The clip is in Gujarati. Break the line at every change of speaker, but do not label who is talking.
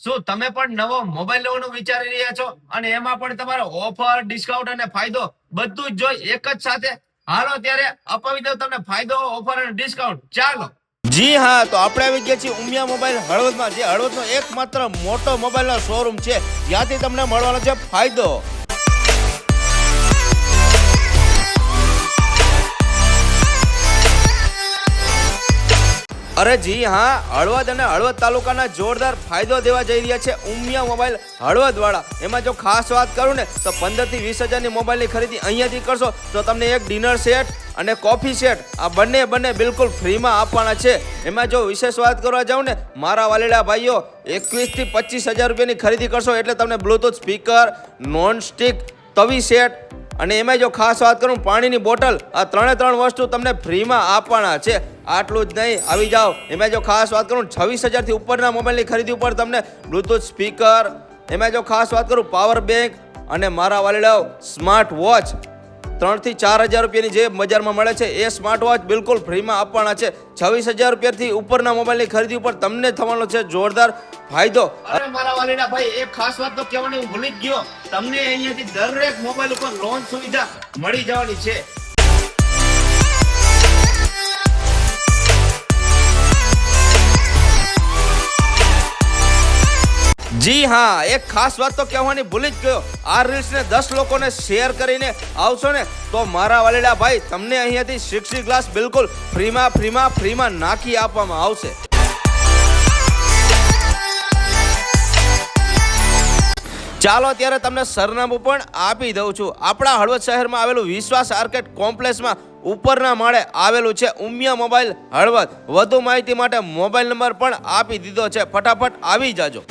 શું તમે પણ નવો મોબાઈલ લેવાનું વિચારી રહ્યા છો અને એમાં પણ તમારો ઓફર, ડિસ્કાઉન્ટ અને ફાયદો બધું જ જોઈ એક જ સાથે? હાલો ત્યારે અપાવી દઉં તમને ફાયદો, ઓફર અને ડિસ્કાઉન્ટ. ચાલો.
જી હા, તો આપણે આવી ગયા છીએ ઉમિયા મોબાઈલ હળવદમાં, જે હળવદનો એકમાત્ર મોટો મોબાઈલનો શોરૂમ છે, જ્યાંથી તમને મળવાનો છે ફાયદો. અરે જી હા, હળવદ અને હળવદ તાલુકાના જોરદાર ફાયદો દેવા જઈ રહ્યા છે ઉમિયા મોબાઈલ હળવદ વાળા. એમાં જો ખાસ વાત કરું ને તો 15 થી 20 હજારની મોબાઈલની ખરીદી અહીંયાથી કરશો તો તમને એક ડિનર સેટ અને કોફી સેટ આ બંને બિલકુલ ફ્રીમાં આપવાના છે. એમાં જો વિશેષ વાત કરવા જાઉં ને મારા વાલીડા ભાઈઓ, 21 થી 25 હજાર રૂપિયાની ખરીદી કરશો એટલે તમને બ્લૂટૂથ સ્પીકર, નોન સ્ટિક તવી સેટ અને એમાં જો ખાસ વાત કરું પાણીની બોટલ, આ ત્રણ વસ્તુ તમને ફ્રીમાં આપવાના છે. આટલું જ નહીં, આવી જાઓ. એમાં જો ખાસ વાત કરું 26 હજારથી ઉપરના મોબાઈલની ખરીદી ઉપર તમને બ્લૂટૂથ સ્પીકર, એમાં જો ખાસ વાત કરું પાવર બેંક અને મારા વાલીડાઓ સ્માર્ટ વોચ 3 થી 4 હજાર રૂપિયાની જે બજારમાં મળે છે એ સ્માર્ટ વોચ બિલકુલ ફ્રીમાં આપવાના છે. 26 હજાર રૂપિયાથી ઉપરના મોબાઈલની ખરીદી ઉપર તમને થવાનો છે જોરદાર ફાયદો.
અરે મારા વાલીડા ભાઈ, એક ખાસ વાત તો કહેવાની હું ભૂલી જ ગયો. તમને અહીંયાથી દરેક મોબાઈલ ઉપર લોન સુવિધા મળી જવાની છે.
જી હા, એક ખાસ વાત તો કહેવાની ભૂલી જ ગયો. આ રીલ્સને 10 લોકોને શેર કરીને આવશો ને તો મારા વાલીડા ભાઈ તમને અહીંયાથી 60 ગ્લાસ બિલકુલ ફ્રીમાં નાખી આપવામાં આવશે. ચાલો ત્યારે તમને સરનામું પણ આપી દઉં છું. આપણા હળવદ શહેરમાં આવેલું વિશ્વાસ આર્કેડ કોમ્પ્લેક્સમાં ઉપરના માળે આવેલું છે ઉમિયા મોબાઈલ હળવદ. વધુ માહિતી માટે મોબાઈલ નંબર પણ આપી દીધો છે, ફટાફટ આવી જાજો.